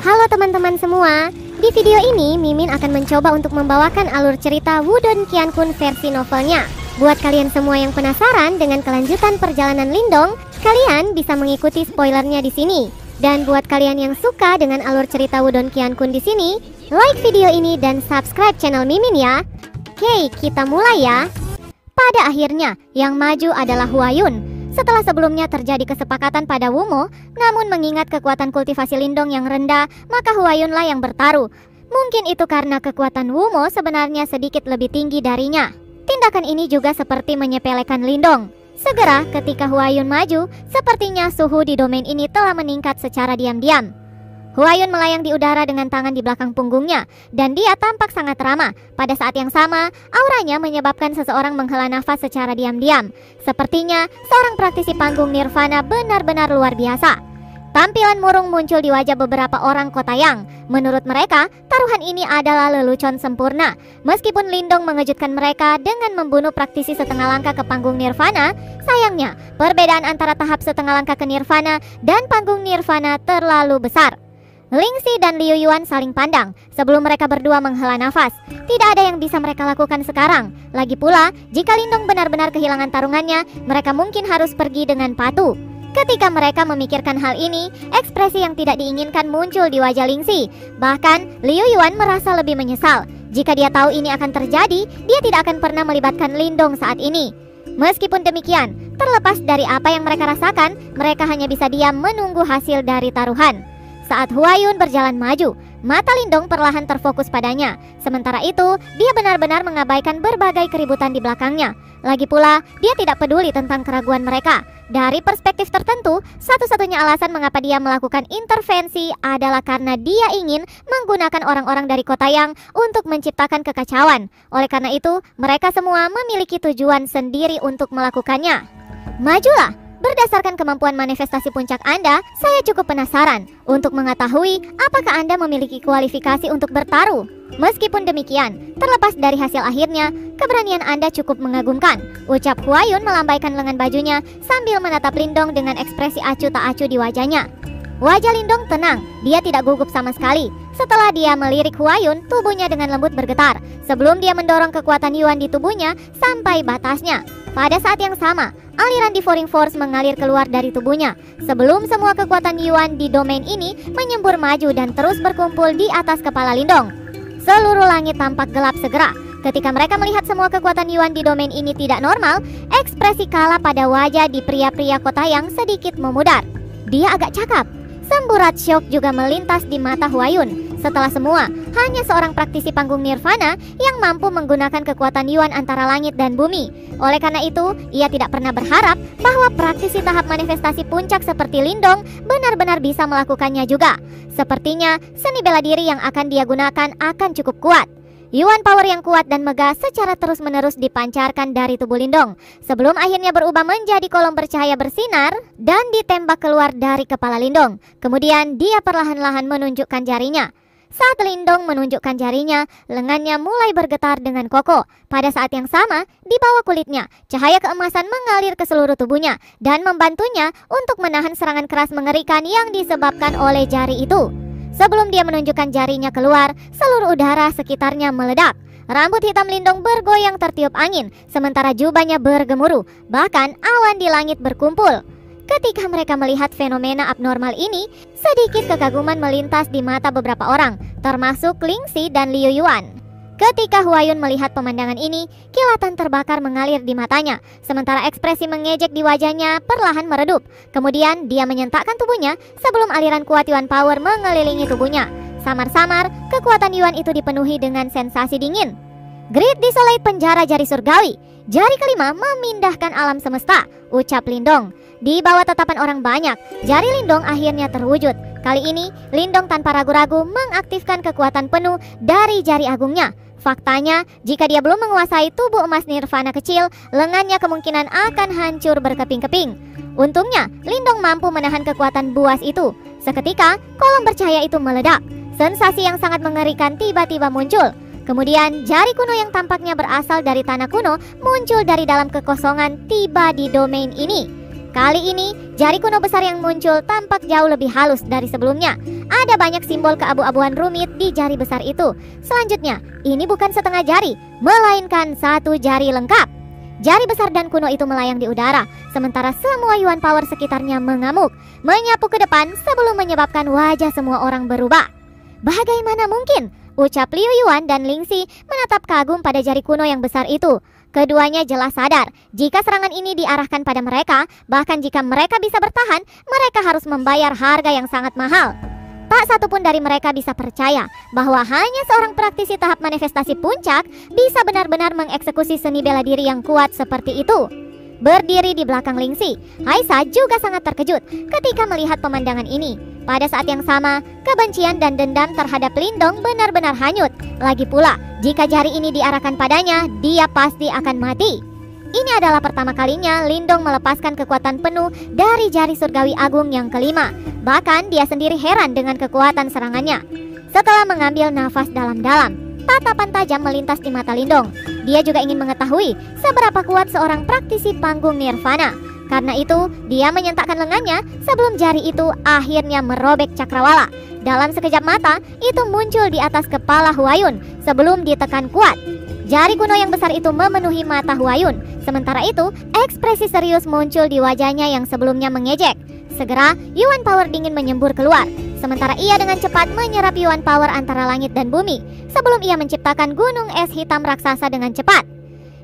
Halo teman-teman semua, di video ini Mimin akan mencoba untuk membawakan alur cerita Wudong Qiankun versi novelnya. Buat kalian semua yang penasaran dengan kelanjutan perjalanan Lindong, kalian bisa mengikuti spoilernya di sini. Dan buat kalian yang suka dengan alur cerita Wudong Qiankun di sini, like video ini dan subscribe channel Mimin ya. Oke, kita mulai ya. Pada akhirnya, yang maju adalah Huayun. Setelah sebelumnya terjadi kesepakatan pada Wumo, namun mengingat kekuatan kultivasi Lindong yang rendah, maka Huayunlah yang bertaruh. Mungkin itu karena kekuatan Wumo sebenarnya sedikit lebih tinggi darinya. Tindakan ini juga seperti menyepelekan Lindong. Segera ketika Huayun maju, sepertinya suhu di domain ini telah meningkat secara diam-diam. Huayun melayang di udara dengan tangan di belakang punggungnya, dan dia tampak sangat ramah. Pada saat yang sama, auranya menyebabkan seseorang menghela nafas secara diam-diam. Sepertinya, seorang praktisi panggung nirvana benar-benar luar biasa. Tampilan murung muncul di wajah beberapa orang Kotayang. Menurut mereka, taruhan ini adalah lelucon sempurna. Meskipun Lindong mengejutkan mereka dengan membunuh praktisi setengah langkah ke panggung nirvana, sayangnya, perbedaan antara tahap setengah langkah ke nirvana dan panggung nirvana terlalu besar. Lingxi dan Liu Yuan saling pandang sebelum mereka berdua menghela nafas. Tidak ada yang bisa mereka lakukan sekarang. Lagi pula, jika Lindong benar-benar kehilangan tarungannya, mereka mungkin harus pergi dengan patuh. Ketika mereka memikirkan hal ini, ekspresi yang tidak diinginkan muncul di wajah Lingxi. Bahkan, Liu Yuan merasa lebih menyesal. Jika dia tahu ini akan terjadi, dia tidak akan pernah melibatkan Lindong saat ini. Meskipun demikian, terlepas dari apa yang mereka rasakan, mereka hanya bisa diam menunggu hasil dari taruhan. Saat Huayun berjalan maju, mata Lindong perlahan terfokus padanya. Sementara itu, dia benar-benar mengabaikan berbagai keributan di belakangnya. Lagi pula, dia tidak peduli tentang keraguan mereka. Dari perspektif tertentu, satu-satunya alasan mengapa dia melakukan intervensi adalah karena dia ingin menggunakan orang-orang dari Kotayang untuk menciptakan kekacauan. Oleh karena itu, mereka semua memiliki tujuan sendiri untuk melakukannya. Majulah! Berdasarkan kemampuan manifestasi puncak Anda, saya cukup penasaran untuk mengetahui apakah Anda memiliki kualifikasi untuk bertaruh. Meskipun demikian, terlepas dari hasil akhirnya, keberanian Anda cukup mengagumkan, ucap Huayun melambaikan lengan bajunya sambil menatap Lindong dengan ekspresi acuh tak acuh di wajahnya. Wajah Lindong tenang, dia tidak gugup sama sekali. Setelah dia melirik Huayun, tubuhnya dengan lembut bergetar sebelum dia mendorong kekuatan Yuan di tubuhnya sampai batasnya. Pada saat yang sama, aliran Devouring Force mengalir keluar dari tubuhnya sebelum semua kekuatan Yuan di domain ini menyembur maju dan terus berkumpul di atas kepala Lindong. Seluruh langit tampak gelap segera. Ketika mereka melihat semua kekuatan Yuan di domain ini tidak normal, ekspresi kalah pada wajah di pria-pria Kotayang sedikit memudar. Dia agak cakap. Semburat syok juga melintas di mata Huayun. Setelah semua, hanya seorang praktisi panggung nirvana yang mampu menggunakan kekuatan Yuan antara langit dan bumi. Oleh karena itu, ia tidak pernah berharap bahwa praktisi tahap manifestasi puncak seperti Lindong benar-benar bisa melakukannya juga. Sepertinya, seni bela diri yang akan dia gunakan akan cukup kuat. Yuan power yang kuat dan megah secara terus-menerus dipancarkan dari tubuh Lindong sebelum akhirnya berubah menjadi kolom bercahaya bersinar dan ditembak keluar dari kepala Lindong. Kemudian dia perlahan-lahan menunjukkan jarinya. Saat Lindong menunjukkan jarinya, lengannya mulai bergetar dengan kokoh. Pada saat yang sama, di bawah kulitnya, cahaya keemasan mengalir ke seluruh tubuhnya dan membantunya untuk menahan serangan keras mengerikan yang disebabkan oleh jari itu. Sebelum dia menunjukkan jarinya keluar, seluruh udara sekitarnya meledak. Rambut hitam Lindong bergoyang tertiup angin, sementara jubahnya bergemuruh. Bahkan awan di langit berkumpul. Ketika mereka melihat fenomena abnormal ini, sedikit kekaguman melintas di mata beberapa orang, termasuk Lingxi dan Liu Yuan. Ketika Huayun melihat pemandangan ini, kilatan terbakar mengalir di matanya, sementara ekspresi mengejek di wajahnya perlahan meredup. Kemudian dia menyentakkan tubuhnya sebelum aliran kuat Yuan power mengelilingi tubuhnya. Samar-samar, kekuatan Yuan itu dipenuhi dengan sensasi dingin. Great Desolate penjara jari surgawi. Jari kelima memindahkan alam semesta, ucap Lindong. Di bawah tatapan orang banyak, jari Lindong akhirnya terwujud. Kali ini, Lindong tanpa ragu-ragu mengaktifkan kekuatan penuh dari jari agungnya. Faktanya, jika dia belum menguasai tubuh emas nirvana kecil, lengannya kemungkinan akan hancur berkeping-keping. Untungnya, Lindong mampu menahan kekuatan buas itu. Seketika, kolom bercahaya itu meledak. Sensasi yang sangat mengerikan tiba-tiba muncul. Kemudian, jari kuno yang tampaknya berasal dari tanah kuno muncul dari dalam kekosongan tiba di domain ini. Kali ini, jari kuno besar yang muncul tampak jauh lebih halus dari sebelumnya. Ada banyak simbol keabu-abuan rumit di jari besar itu. Selanjutnya, ini bukan setengah jari, melainkan satu jari lengkap. Jari besar dan kuno itu melayang di udara, sementara semua Yuan Power sekitarnya mengamuk, menyapu ke depan sebelum menyebabkan wajah semua orang berubah. Bagaimana mungkin? Ucap Liu Yuan dan Ling Xi menatap kagum pada jari kuno yang besar itu. Keduanya jelas sadar jika serangan ini diarahkan pada mereka, bahkan jika mereka bisa bertahan, mereka harus membayar harga yang sangat mahal. Tak satupun dari mereka bisa percaya bahwa hanya seorang praktisi tahap manifestasi puncak bisa benar-benar mengeksekusi seni bela diri yang kuat seperti itu. Berdiri di belakang Ling Xi, Haisa juga sangat terkejut ketika melihat pemandangan ini. Pada saat yang sama, kebencian dan dendam terhadap Lindong benar-benar hanyut. Lagi pula, jika jari ini diarahkan padanya, dia pasti akan mati. Ini adalah pertama kalinya Lindong melepaskan kekuatan penuh dari jari surgawi agung yang kelima. Bahkan dia sendiri heran dengan kekuatan serangannya. Setelah mengambil nafas dalam-dalam, tatapan tajam melintas di mata Lindong. Dia juga ingin mengetahui seberapa kuat seorang praktisi panggung nirvana. Karena itu, dia menyentakkan lengannya sebelum jari itu akhirnya merobek cakrawala. Dalam sekejap mata, itu muncul di atas kepala Huayun sebelum ditekan kuat. Jari kuno yang besar itu memenuhi mata Huayun. Sementara itu, ekspresi serius muncul di wajahnya yang sebelumnya mengejek. Segera, Yuan Power dingin menyembur keluar. Sementara ia dengan cepat menyerap Yuan Power antara langit dan bumi sebelum ia menciptakan gunung es hitam raksasa dengan cepat.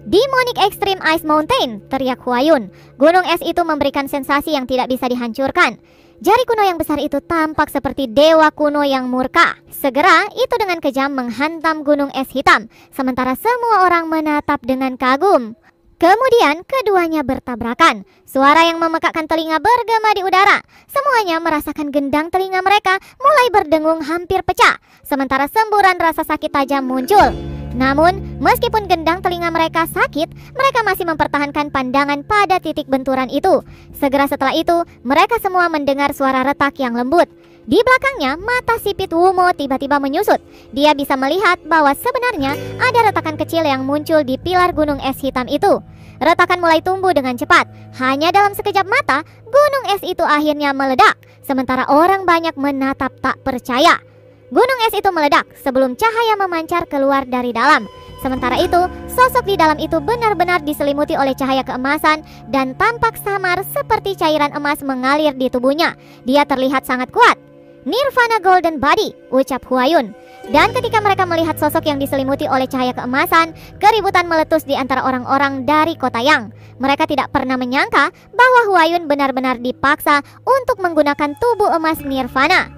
Demonic Extreme Ice Mountain, teriak Huayun. Gunung es itu memberikan sensasi yang tidak bisa dihancurkan. Jari kuno yang besar itu tampak seperti dewa kuno yang murka. Segera, itu dengan kejam menghantam gunung es hitam, sementara semua orang menatap dengan kagum. Kemudian, keduanya bertabrakan. Suara yang memekakkan telinga bergema di udara. Semuanya merasakan gendang telinga mereka mulai berdengung hampir pecah, sementara semburan rasa sakit tajam muncul. Namun, meskipun gendang telinga mereka sakit, mereka masih mempertahankan pandangan pada titik benturan itu. Segera setelah itu, mereka semua mendengar suara retak yang lembut. Di belakangnya, mata sipit Wumo tiba-tiba menyusut. Dia bisa melihat bahwa sebenarnya ada retakan kecil yang muncul di pilar gunung es hitam itu. Retakan mulai tumbuh dengan cepat. Hanya dalam sekejap mata, gunung es itu akhirnya meledak. Sementara orang banyak menatap tak percaya. Gunung es itu meledak sebelum cahaya memancar keluar dari dalam. Sementara itu, sosok di dalam itu benar-benar diselimuti oleh cahaya keemasan dan tampak samar seperti cairan emas mengalir di tubuhnya. Dia terlihat sangat kuat. Nirvana Golden Body, ucap Huayun. Dan ketika mereka melihat sosok yang diselimuti oleh cahaya keemasan, keributan meletus di antara orang-orang dari kota Yang. Mereka tidak pernah menyangka bahwa Huayun benar-benar dipaksa untuk menggunakan tubuh emas Nirvana.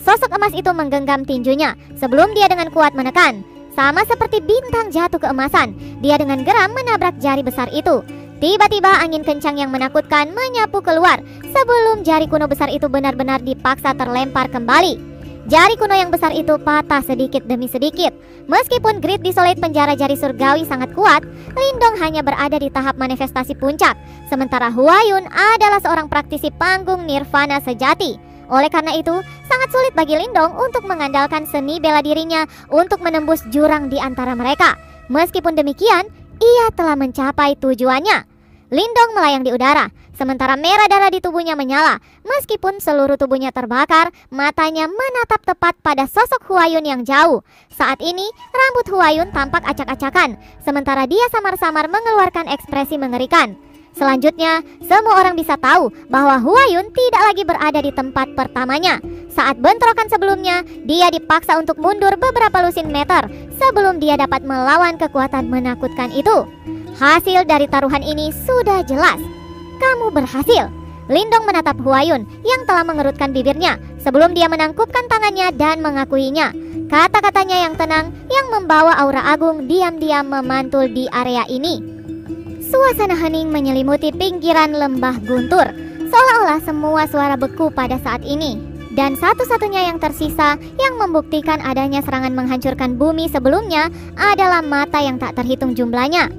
Sosok emas itu menggenggam tinjunya sebelum dia dengan kuat menekan. Sama seperti bintang jatuh keemasan, dia dengan geram menabrak jari besar itu. Tiba-tiba angin kencang yang menakutkan menyapu keluar sebelum jari kuno besar itu benar-benar dipaksa terlempar kembali. Jari kuno yang besar itu patah sedikit demi sedikit. Meskipun Great Desolate penjara jari surgawi sangat kuat, Lindong hanya berada di tahap manifestasi puncak. Sementara Huayun adalah seorang praktisi panggung nirvana sejati. Oleh karena itu, sangat sulit bagi Lindong untuk mengandalkan seni bela dirinya untuk menembus jurang di antara mereka. Meskipun demikian, ia telah mencapai tujuannya. Lindong melayang di udara, sementara merah darah di tubuhnya menyala. Meskipun seluruh tubuhnya terbakar, matanya menatap tepat pada sosok Huayun yang jauh. Saat ini, rambut Huayun tampak acak-acakan, sementara dia samar-samar mengeluarkan ekspresi mengerikan. Selanjutnya, semua orang bisa tahu bahwa Huayun tidak lagi berada di tempat pertamanya. Saat bentrokan sebelumnya, dia dipaksa untuk mundur beberapa lusin meter sebelum dia dapat melawan kekuatan menakutkan itu. Hasil dari taruhan ini sudah jelas. Kamu berhasil. Lindong menatap Huayun yang telah mengerutkan bibirnya sebelum dia menangkupkan tangannya dan mengakuinya. Kata-katanya yang tenang yang membawa aura agung diam-diam memantul di area ini. Suasana hening menyelimuti pinggiran lembah guntur, seolah-olah semua suara beku pada saat ini. Dan satu-satunya yang tersisa yang membuktikan adanya serangan menghancurkan bumi sebelumnya adalah mata yang tak terhitung jumlahnya.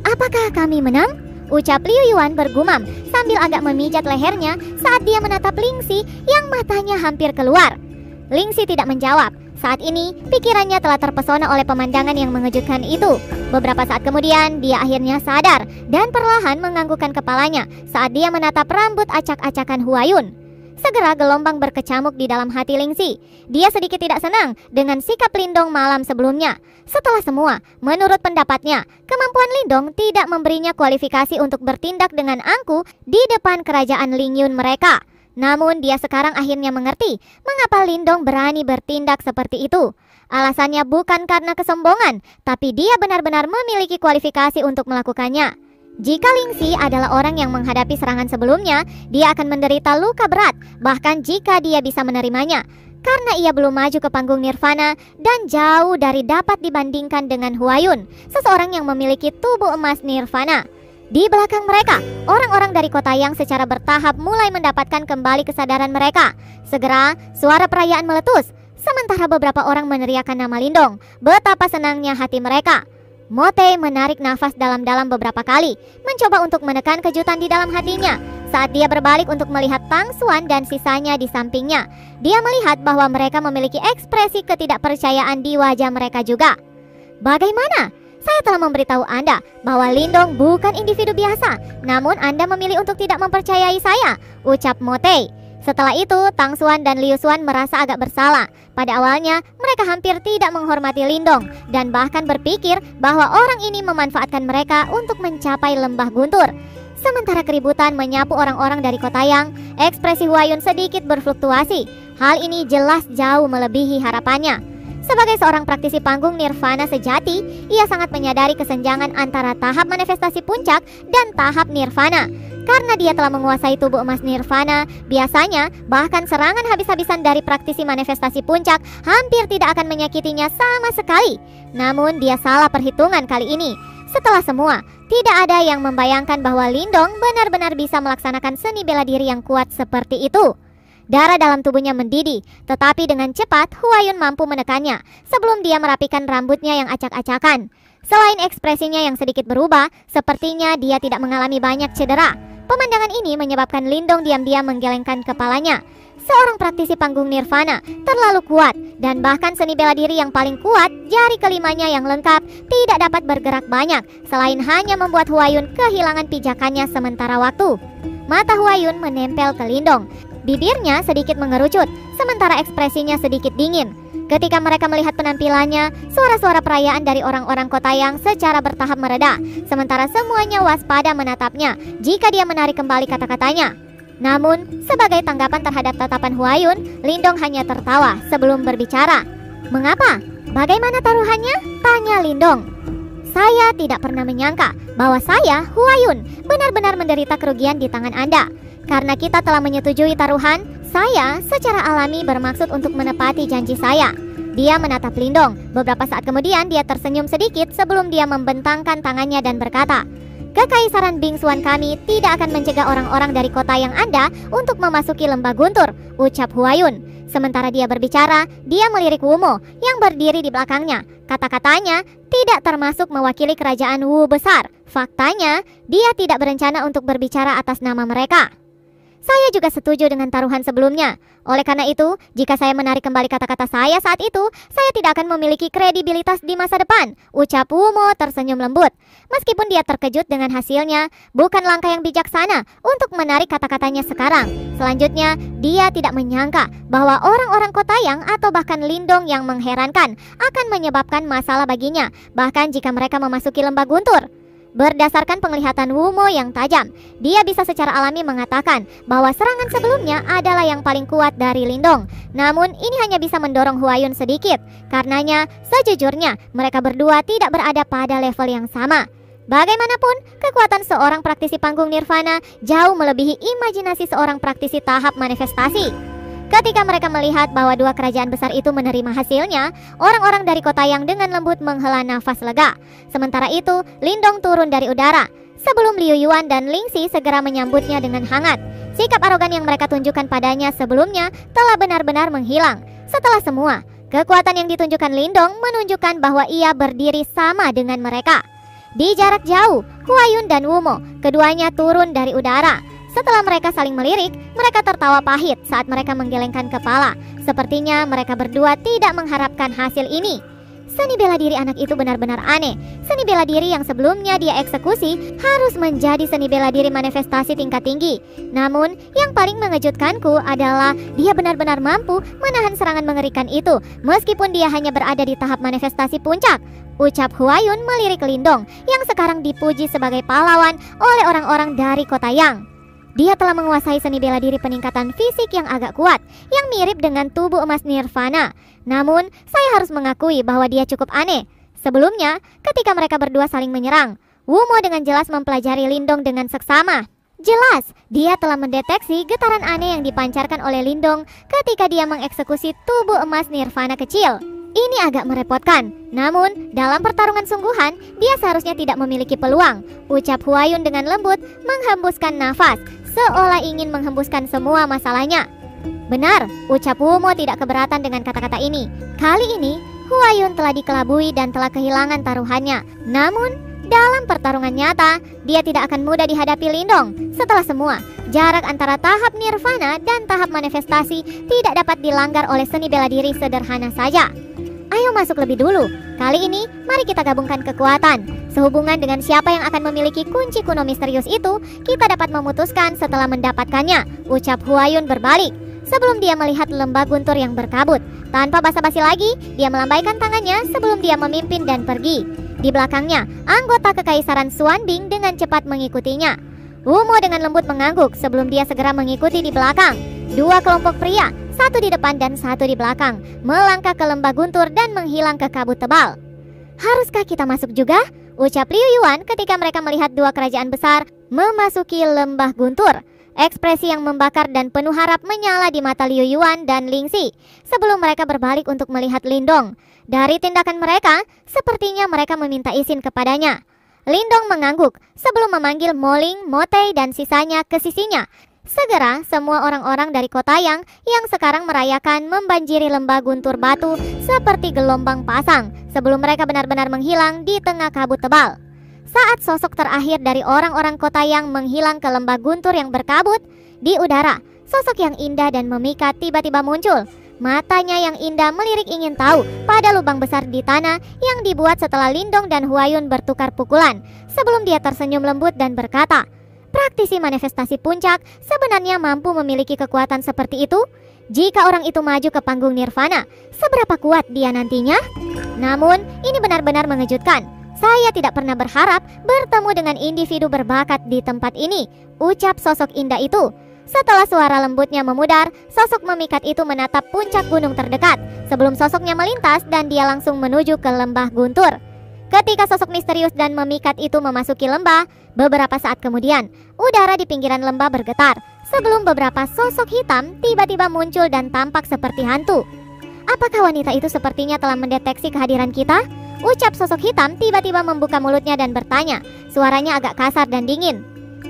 Apakah kami menang? Ucap Liu Yuan bergumam sambil agak memijat lehernya saat dia menatap Ling Xi yang matanya hampir keluar. Ling Xi tidak menjawab. Saat ini, pikirannya telah terpesona oleh pemandangan yang mengejutkan itu. Beberapa saat kemudian, dia akhirnya sadar dan perlahan menganggukkan kepalanya saat dia menatap rambut acak-acakan Huayun. segera gelombang berkecamuk di dalam hati Lingxi. Dia sedikit tidak senang dengan sikap Lindong malam sebelumnya. Setelah semua, menurut pendapatnya, kemampuan Lindong tidak memberinya kualifikasi untuk bertindak dengan angkuh di depan kerajaan Lingyun mereka. Namun dia sekarang akhirnya mengerti mengapa Lindong berani bertindak seperti itu. Alasannya bukan karena kesombongan, tapi dia benar-benar memiliki kualifikasi untuk melakukannya. Jika Lingxi adalah orang yang menghadapi serangan sebelumnya, dia akan menderita luka berat, bahkan jika dia bisa menerimanya. Karena ia belum maju ke panggung Nirvana dan jauh dari dapat dibandingkan dengan Huayun, seseorang yang memiliki tubuh emas Nirvana. Di belakang mereka, orang-orang dari kota yang secara bertahap mulai mendapatkan kembali kesadaran mereka. Segera, suara perayaan meletus, sementara beberapa orang meneriakkan nama Lindong. Betapa senangnya hati mereka. Mote menarik nafas dalam-dalam beberapa kali, mencoba untuk menekan kejutan di dalam hatinya. Saat dia berbalik untuk melihat Tang Xuan dan sisanya di sampingnya, dia melihat bahwa mereka memiliki ekspresi ketidakpercayaan di wajah mereka juga. Bagaimana? Saya telah memberitahu Anda bahwa Lindong bukan individu biasa, namun Anda memilih untuk tidak mempercayai saya, ucap Mote. Setelah itu, Tang Xuan dan Liu Xuan merasa agak bersalah. Pada awalnya, mereka hampir tidak menghormati Lindong dan bahkan berpikir bahwa orang ini memanfaatkan mereka untuk mencapai lembah guntur. Sementara keributan menyapu orang-orang dari kota Yang, ekspresi Huayun sedikit berfluktuasi. Hal ini jelas jauh melebihi harapannya. Sebagai seorang praktisi panggung Nirvana sejati, ia sangat menyadari kesenjangan antara tahap manifestasi puncak dan tahap Nirvana. Karena dia telah menguasai tubuh emas Nirvana, biasanya bahkan serangan habis-habisan dari praktisi manifestasi puncak hampir tidak akan menyakitinya sama sekali. Namun dia salah perhitungan kali ini. Setelah semua, tidak ada yang membayangkan bahwa Lindong benar-benar bisa melaksanakan seni bela diri yang kuat seperti itu. Darah dalam tubuhnya mendidih, tetapi dengan cepat Huayun mampu menekannya sebelum dia merapikan rambutnya yang acak-acakan. Selain ekspresinya yang sedikit berubah, sepertinya dia tidak mengalami banyak cedera. Pemandangan ini menyebabkan Lindong diam-diam menggelengkan kepalanya. Seorang praktisi panggung Nirvana terlalu kuat, dan bahkan seni bela diri yang paling kuat, jari kelimanya yang lengkap, tidak dapat bergerak banyak, selain hanya membuat Huayun kehilangan pijakannya sementara waktu. Mata Huayun menempel ke Lindong. Bibirnya sedikit mengerucut, sementara ekspresinya sedikit dingin. Ketika mereka melihat penampilannya, suara-suara perayaan dari orang-orang kota Yang secara bertahap mereda, sementara semuanya waspada menatapnya jika dia menarik kembali kata-katanya. Namun, sebagai tanggapan terhadap tatapan Huayun, Lindong hanya tertawa sebelum berbicara. "Mengapa? Bagaimana taruhannya?" tanya Lindong. "Saya tidak pernah menyangka bahwa saya, Huayun, benar-benar menderita kerugian di tangan Anda. Karena kita telah menyetujui taruhan, saya secara alami bermaksud untuk menepati janji saya." Dia menatap Lindong. Beberapa saat kemudian dia tersenyum sedikit sebelum dia membentangkan tangannya dan berkata, "Kekaisaran bingsuan kami tidak akan mencegah orang-orang dari kota Yang Anda untuk memasuki lembah guntur," ucap Huayun. Sementara dia berbicara, dia melirik Wumo yang berdiri di belakangnya. Kata-katanya tidak termasuk mewakili kerajaan Wu besar. Faktanya, dia tidak berencana untuk berbicara atas nama mereka. "Saya juga setuju dengan taruhan sebelumnya. Oleh karena itu, jika saya menarik kembali kata-kata saya saat itu, saya tidak akan memiliki kredibilitas di masa depan," ucap Wumo tersenyum lembut. Meskipun dia terkejut dengan hasilnya, bukan langkah yang bijaksana untuk menarik kata-katanya sekarang. Selanjutnya, dia tidak menyangka bahwa orang-orang kota Yang atau bahkan Lindong yang mengherankan akan menyebabkan masalah baginya, bahkan jika mereka memasuki lembah guntur. Berdasarkan penglihatan Wumo yang tajam, dia bisa secara alami mengatakan bahwa serangan sebelumnya adalah yang paling kuat dari Lindong. Namun ini hanya bisa mendorong Huayun sedikit. Karenanya, sejujurnya mereka berdua tidak berada pada level yang sama. Bagaimanapun, kekuatan seorang praktisi panggung Nirvana jauh melebihi imajinasi seorang praktisi tahap manifestasi. Ketika mereka melihat bahwa dua kerajaan besar itu menerima hasilnya, orang-orang dari kota Yang dengan lembut menghela nafas lega. Sementara itu, Lindong turun dari udara. Sebelum Liu Yuan dan Lingxi segera menyambutnya dengan hangat. Sikap arogan yang mereka tunjukkan padanya sebelumnya telah benar-benar menghilang. Setelah semua, kekuatan yang ditunjukkan Lindong menunjukkan bahwa ia berdiri sama dengan mereka. Di jarak jauh, Huayun dan Wumo, keduanya turun dari udara. Setelah mereka saling melirik, mereka tertawa pahit saat mereka menggelengkan kepala. Sepertinya mereka berdua tidak mengharapkan hasil ini. Seni bela diri anak itu benar-benar aneh. Seni bela diri yang sebelumnya dia eksekusi harus menjadi seni bela diri manifestasi tingkat tinggi. Namun, yang paling mengejutkanku adalah dia benar-benar mampu menahan serangan mengerikan itu meskipun dia hanya berada di tahap manifestasi puncak. Ucap Huayun melirik Lindong yang sekarang dipuji sebagai pahlawan oleh orang-orang dari kota Yang. Dia telah menguasai seni bela diri peningkatan fisik yang agak kuat, yang mirip dengan tubuh emas Nirvana. Namun, saya harus mengakui bahwa dia cukup aneh. Sebelumnya, ketika mereka berdua saling menyerang, Wumo dengan jelas mempelajari Lindong dengan seksama. Jelas, dia telah mendeteksi getaran aneh yang dipancarkan oleh Lindong ketika dia mengeksekusi tubuh emas Nirvana kecil. Ini agak merepotkan, namun dalam pertarungan sungguhan, dia seharusnya tidak memiliki peluang. Ucap Huayun dengan lembut menghembuskan nafas, seolah ingin menghembuskan semua masalahnya. Benar, ucap Wumo tidak keberatan dengan kata-kata ini. Kali ini, Huayun telah dikelabui dan telah kehilangan taruhannya. Namun, dalam pertarungan nyata, dia tidak akan mudah dihadapi Lindong. Setelah semua, jarak antara tahap Nirvana dan tahap manifestasi tidak dapat dilanggar oleh seni bela diri sederhana saja. Ayo masuk lebih dulu. Kali ini, mari kita gabungkan kekuatan. Sehubungan dengan siapa yang akan memiliki kunci kuno misterius itu, kita dapat memutuskan setelah mendapatkannya. Ucap Huayun berbalik sebelum dia melihat lembah guntur yang berkabut. Tanpa basa-basi lagi, dia melambaikan tangannya sebelum dia memimpin dan pergi. Di belakangnya, anggota kekaisaran Xuanbing dengan cepat mengikutinya. Wumo dengan lembut mengangguk sebelum dia segera mengikuti di belakang. Dua kelompok pria, satu di depan dan satu di belakang, melangkah ke lembah guntur dan menghilang ke kabut tebal. Haruskah kita masuk juga? Ucap Liu Yuan ketika mereka melihat dua kerajaan besar memasuki lembah guntur. Ekspresi yang membakar dan penuh harap menyala di mata Liu Yuan dan Ling Xi sebelum mereka berbalik untuk melihat Lindong. Dari tindakan mereka, sepertinya mereka meminta izin kepadanya. Lindong mengangguk sebelum memanggil Moling, Motei dan sisanya ke sisinya. Segera semua orang-orang dari kota yang sekarang merayakan membanjiri lembah guntur batu seperti gelombang pasang sebelum mereka benar-benar menghilang di tengah kabut tebal. Saat sosok terakhir dari orang-orang kota yang menghilang ke lembah guntur yang berkabut, di udara, sosok yang indah dan memikat tiba-tiba muncul. Matanya yang indah melirik ingin tahu pada lubang besar di tanah yang dibuat setelah Lindong dan Huayun bertukar pukulan sebelum dia tersenyum lembut dan berkata, praktisi manifestasi puncak sebenarnya mampu memiliki kekuatan seperti itu? Jika orang itu maju ke panggung Nirvana, seberapa kuat dia nantinya? Namun, ini benar-benar mengejutkan. Saya tidak pernah berharap bertemu dengan individu berbakat di tempat ini, ucap sosok indah itu. Setelah suara lembutnya memudar, sosok memikat itu menatap puncak gunung terdekat sebelum sosoknya melintas dan dia langsung menuju ke lembah guntur. Ketika sosok misterius dan memikat itu memasuki lembah, beberapa saat kemudian, udara di pinggiran lembah bergetar sebelum beberapa sosok hitam tiba-tiba muncul dan tampak seperti hantu. Apakah wanita itu sepertinya telah mendeteksi kehadiran kita? Ucap sosok hitam tiba-tiba membuka mulutnya dan bertanya. Suaranya agak kasar dan dingin.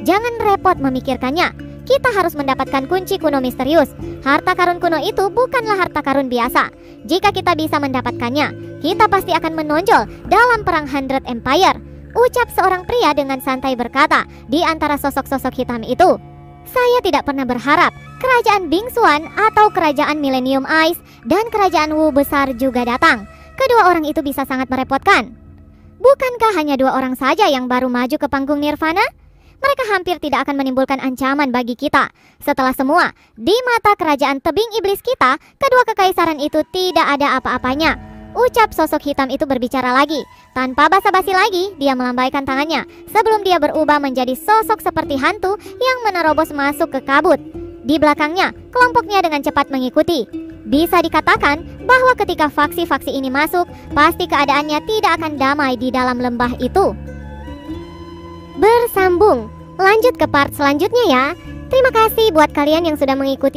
Jangan repot memikirkannya. Kita harus mendapatkan kunci kuno misterius. Harta karun kuno itu bukanlah harta karun biasa. Jika kita bisa mendapatkannya, kita pasti akan menonjol dalam perang Hundred Empire. Ucap seorang pria dengan santai berkata di antara sosok-sosok hitam itu. Saya tidak pernah berharap kerajaan Bingxuan atau kerajaan Millennium Ice dan kerajaan Wu besar juga datang. Kedua orang itu bisa sangat merepotkan. Bukankah hanya dua orang saja yang baru maju ke panggung Nirvana? Mereka hampir tidak akan menimbulkan ancaman bagi kita. Setelah semua, di mata kerajaan tebing iblis kita, kedua kekaisaran itu tidak ada apa-apanya. Ucap sosok hitam itu berbicara lagi. Tanpa basa-basi lagi, dia melambaikan tangannya sebelum dia berubah menjadi sosok seperti hantu yang menerobos masuk ke kabut. Di belakangnya, kelompoknya dengan cepat mengikuti. Bisa dikatakan bahwa ketika faksi-faksi ini masuk, pasti keadaannya tidak akan damai di dalam lembah itu. Bersambung, lanjut ke part selanjutnya ya. Terima kasih buat kalian yang sudah mengikuti